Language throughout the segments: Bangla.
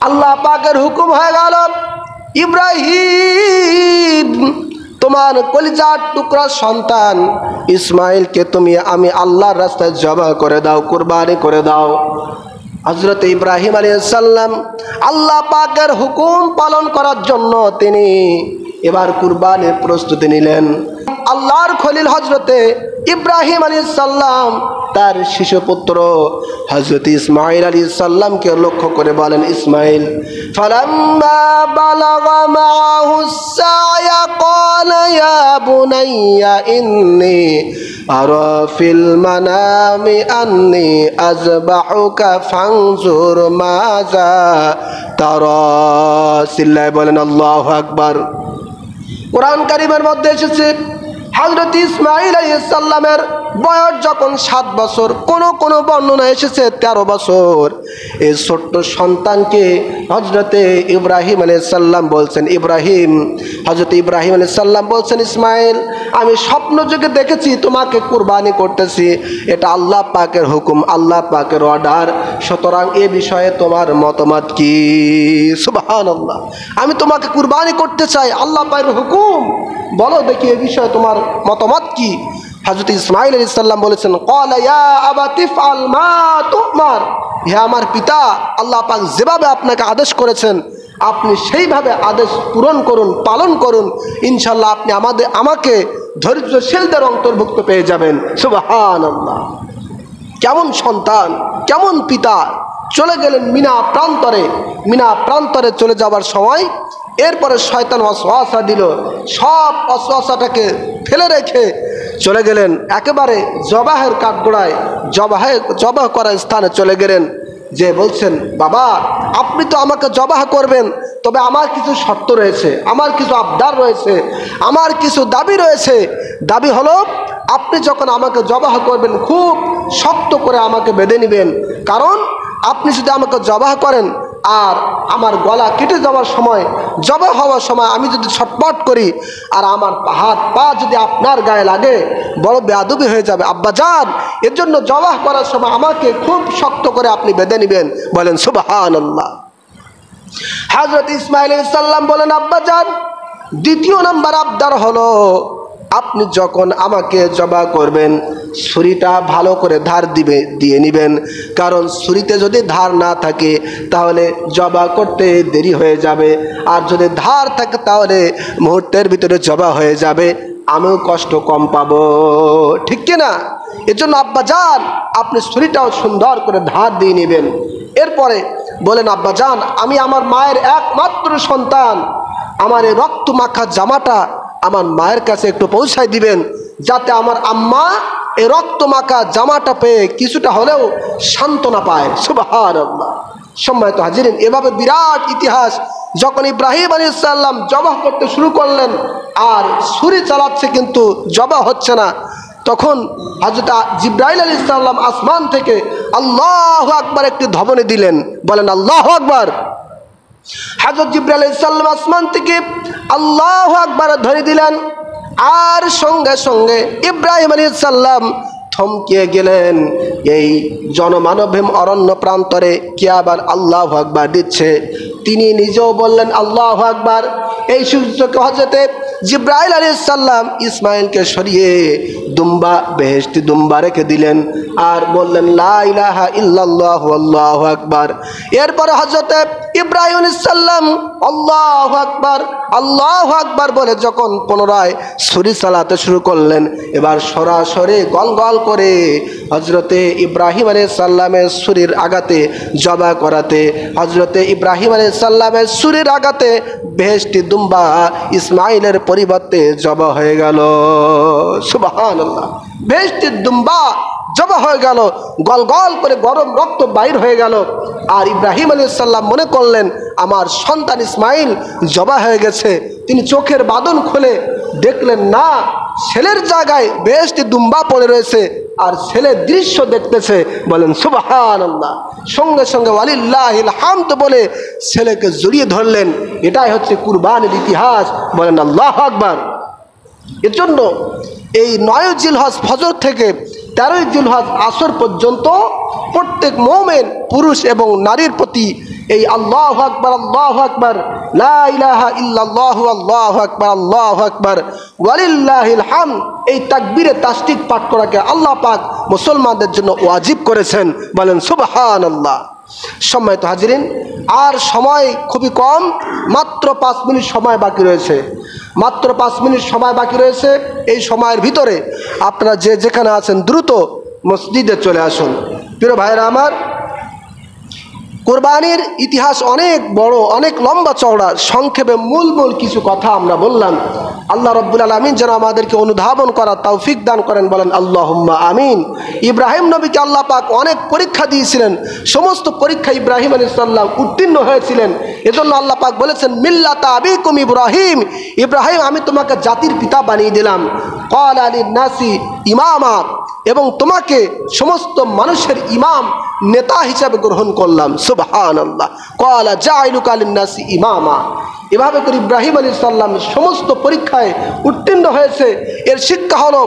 আল্লাহ পাকের হুকুম হয়ে গেল, ইব্রাহিম তোমার কলিজার টুকরা সন্তান ইসমাইলকে তুমি আমি আল্লাহর রাস্তায় জবাহ করে দাও, কুরবানি করে দাও। হযরত ইব্রাহিম আলাইহিস সালাম আল্লাহ পাকের হুকুম পালন করার জন্য তিনি এবার কুরবানির প্রস্তুতি নিলেন। আল্লাহর খলিল হযরতে ইব্রাহিম আলাইহিস সালাম তার শিশুপুত্র হযরত ইসমাইল আলাইহিস সালামকে লক্ষ্য করে বলেন, ইসমাইল ফালাম্মা বালাগা মাআহুস সায়া ক্বালা ইয়া বুনাইয়া ইন্নী আরা ফিল মানামি আন্নী আযবাহুকা ফানজুর মাযা তারা। সিল্লায় বলেন আল্লাহু আকবার। কোরআন কারীমের মধ্যে এসেছে হযরত ইসমাইল আলাইহিস সালামের বয়স যখন 7 বছর, কোন বর্ণনা এসেছে 13 বছর, এই ছোট্ট সন্তানকে হযরতে ইব্রাহিম আলাইহিস সালাম বলছেন, ইব্রাহিম হযরত ইব্রাহিম আলাইহিস সালাম বলছেন, ইসমাইল আমি স্বপ্ন যোগে দেখেছি তোমাকে কুরবানি করতেছি, এটা আল্লাহ পাকের হুকুম, আল্লাহ পাকের অর্ডার, সুতরাং এ বিষয়ে তোমার মতামত কি? সুবহানাল্লাহ, আমি তোমাকে কুরবানি করতে চাই, আল্লাহ পাকের হুকুম, বলো দেখি এ বিষয়ে তোমার মতামত কি? হযরত ইসমাইল আলাইহিস সালাম বলেছেন, ক্বালা ইয়া আবাতি ফাল মা তুমার, হে আমার পিতা, আল্লাহ পাক যেভাবে আপনাকে আদেশ করেছেন আপনি সেইভাবে আদেশ পূরণ করুন, পালন করুন, ইনশাআল্লাহ আপনি আমাকে ধৈর্যশীলদের অন্তর্ভুক্ত পেয়ে যাবেন। সুবহানাল্লাহ, কেমন সন্তান, কেমন পিতা! চলে গেলেন মিনা প্রান্তরে চলে যাবার সময় এরপরে শয়তান ওয়াসওয়াসা দিল, সব ওয়াসওয়াসাটাকে ফেলে রেখে চলে গেলেন একেবারে জবাহের কাঠগোড়ায়, জবাহ করার স্থানে চলে গেলেন, যে বলছেন, বাবা আপনি তো আমাকে জবাহ করবেন, তবে আমার কিছু শর্ত রয়েছে, আমার কিছু আবদার রয়েছে, আমার কিছু দাবি রয়েছে। দাবি হলো, আপনি যখন আমাকে জবাহ করবেন খুব শক্ত করে আমাকে বেঁধে নেবেন, কারণ আপনি যদি আমাকে জবাহ করেন আর আমার গলা কেটে যাওয়ার সময়, জবাহ হওয়ার সময় আমি যদি ছটপট করি আর আমার হাত পা যদি আপনার গায়ে লাগে, বড় বেয়াদবি হয়ে যাবে আব্বাজান, এর জন্য জবাহ করার সময় আমাকে খুব শক্ত করে আপনি বেঁধে নেবেন। বলেন সুবহানাল্লাহ। হযরত ইসমাইল আলাইহিস সালাম বলেন, আব্বাজান দ্বিতীয় নাম্বার আবদার হলো, আপনি যখন আমাকে জবাহ করবেন ছুরিটা ভালো করে ধার দিয়ে নেবেন, কারণ ছুরিতে যদি ধার না থাকে তাহলে জবাহ করতে দেরি হয়ে যাবে, আর যদি ধার থাকে তাহলে মুহূর্তের ভিতরে জবাহ হয়ে যাবে, আমিও কষ্ট কম পাবো, ঠিক কিনা? এজন্য আব্বাজান আপনি ছুরিটাও সুন্দর করে ধার দিয়ে নেবেন। এরপরে বলেন, আব্বাজান আমি আমার মায়ের একমাত্র সন্তান, আমার এই রক্ত মাখা জামাটা আমার মায়ের কাছে একটু পৌঁছায় দিবেন, যাতে আমার আম্মা এই রক্ত মাখা জামাটা পেয়ে কিছুটা হলেও সান্ত্বনা পায়। সুবহানাল্লাহ। সম্মানিত হাজিরিন, এভাবে বিরাট ইতিহাস। যখন ইব্রাহিম আলাইহিস সালাম জবাহ করতে শুরু করলেন আর ছুরি চালাচ্ছে কিন্তু জবাহ হচ্ছে না, তখন হযরত জিবরাইল আলাইহিস সালাম আসমান থেকে আল্লাহু আকবার একটি ধ্বনি দিলেন। বলেন আল্লাহু আকবার। হযরত জিবরাইল আলাইহিস সালাম আসমান থেকে আল্লাহু আকবার ধ্বনি দিলেন, আর সঙ্গে সঙ্গে ইব্রাহিম আলাইহিস সালাম থমকে গেলেন। এই জনমানবহীন অরণ্য প্রান্তরে কে আবার আল্লাহু আকবার দিচ্ছে? তিনি নিজেও বললেন আল্লাহু আকবার। এই সুযোগে হযরতে জিবরাইল আলাইহিস সালাম ইসমাইলকে সরিয়ে বেহেশতি দুম্বা রেখে দিলেন আর বললেন লা ইলাহা ইল্লাল্লাহু আল্লাহু আকবার। এরপরে হযরতে ইব্রাহিম আলাইহিস সালাম আল্লাহু আকবার আল্লাহু আকবার বলে যখন পুনরায় ছুরি চালাতে শুরু করলেন, এবার সরাসরি গলগল করে হযরতে ইব্রাহিম আলাইহিস সালামের ছুরির আঘাতে জবাহ করাতে, হযরতে ইব্রাহিম আলাইহিস সালামের ছুরির আঘাতে বেহেশতি দুম্বা ইসমাইলের পরিবর্তে জবাহ হয়ে গেল। সুবহানাল্লাহ। বেহেশতি দুম্বা জবাহ হয়ে গেল, গলগল করে গরম রক্ত বাইর হয়ে গেল। আর ইব্রাহিম আলাইহিস সালাম মনে করলেন আমার সন্তান ইসমাইল জবাহ হয়ে গেছে। তিনি চোখের বাঁধন খুলে দেখলেন না, ছেলের জায়গায় বেহেশতি দুম্বা পড়ে রয়েছে আর ছেলে দৃশ্য দেখতেছে। বলেন সুবহানাল্লাহ। সঙ্গে সঙ্গে ওয়ালিল্লাহিল হামদ বলে ছেলেকে জড়িয়ে ধরলেন। এটাই হচ্ছে কুরবানির ইতিহাস। বলেন আল্লাহু আকবার। এর জন্য এই 9 জিলহজ ফজর থেকে 13 জিলহজ আসর পর্যন্ত প্রত্যেক মুমিন পুরুষ এবং নারীর প্রতি এই আল্লাহু আকবার লা ইলাহা ইল্লাল্লাহু আল্লাহু আকবার ওয়ালিল্লাহিল হামদ, এই তাকবীরে তাসদিক পাঠ করাকে আল্লাহ পাক মুসলমানদের জন্য ওয়াজিব করেছেন। বলেন সুবহানাল্লাহ। সম্মানিত হাজিরিন, আর সময় খুবই কম, মাত্র 5 মিনিট সময় বাকি রয়েছে, মাত্র 5 মিনিট সময় বাকি রয়েছে। এই সময়ের ভিতরে আপনারা যে যেখানে আছেন দ্রুত মসজিদে চলে আসুন। প্রিয় ভাইরা আমার, কুরবানির ইতিহাস অনেক বড়, অনেক লম্বা চওড়া। সংক্ষেপে মূল কিছু কথা আমরা বললাম। আল্লাহ রাব্বুল আলামিন যেন আমাদেরকে অনুধাবন করার তৌফিক দান করেন। বলেন আল্লাহুম্মা আমিন। ইব্রাহিম নবীকে আল্লাহ পাক অনেক পরীক্ষা দিয়েছিলেন, সমস্ত পরীক্ষা ইব্রাহিম আলাইহিস সালাম উত্তীর্ণ হয়েছিলেন। এজন্য আল্লাহ পাক বলেছেন মিল্লাতা আবিকুম ইব্রাহিম, ইব্রাহিম আমি তোমাকে জাতির পিতা বানিয়ে দিলাম। ক্বালা লিন-নাসি ইমামা, এবং তোমাকে সমস্ত মানুষের ইমাম, নেতা হিসাবে গ্রহণ করলাম। সুবহানাল্লাহ। ক্বালা জাইলুকা লিন-নাসি ইমামা। এভাবে করে ইব্রাহিম আলাইহিস সালাম সমস্ত পরীক্ষায় উত্তীর্ণ হয়েছে। এর শিক্ষা হলো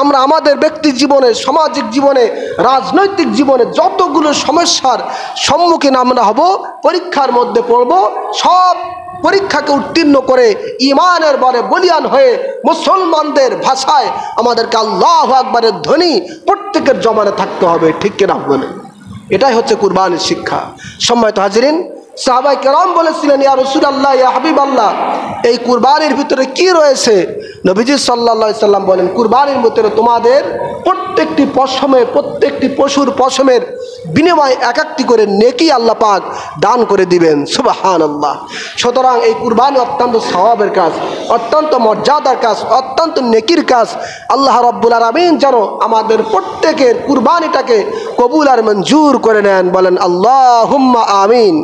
আমরা আমাদের ব্যক্তি জীবনে, সামাজিক জীবনে, রাজনৈতিক জীবনে যতগুলো সমস্যার সম্মুখীন আমরা হব, পরীক্ষার মধ্যে পড়ব, সব পরীক্ষাকে উত্তীর্ণ করে ইমানের বলে বলিয়ান হয়ে মুসলমানদের ভাষায় আমাদেরকে আল্লাহু আকবারের ধ্বনি প্রত্যেকের জমানে থাকতে হবে। ঠিক কিনা বলেন? এটাই হচ্ছে কুরবানির শিক্ষা। সম্মানিত হাজিরিন, সাহাবায়ে কেরাম বলেছিলেন ইয়া রাসূলুল্লাহ, ইয়া হাবিবাল্লাহ, এই কুরবানির ভিতরে কি রয়েছে? নবীজি সাল্লাল্লাহু আলাইহি সাল্লাম বলেন, কুরবানির ভিতরে তোমাদের প্রত্যেকটি পশমে, প্রত্যেকটি পশুর পশমের বিনিময়ে এক একটি করে নেকি আল্লাহ পাক দান করে দিবেন। সুবহানাল্লাহ। সুতরাং এই কুরবানি অত্যন্ত সওয়াবের কাজ, অত্যন্ত মর্যাদার কাজ, অত্যন্ত নেকির কাজ। আল্লাহ রাব্বুল আলামিন যেন আমাদের প্রত্যেকের কুরবানিটাকে কবুল আর মঞ্জুর করে নেন। বলেন আল্লাহুম্মা আমিন।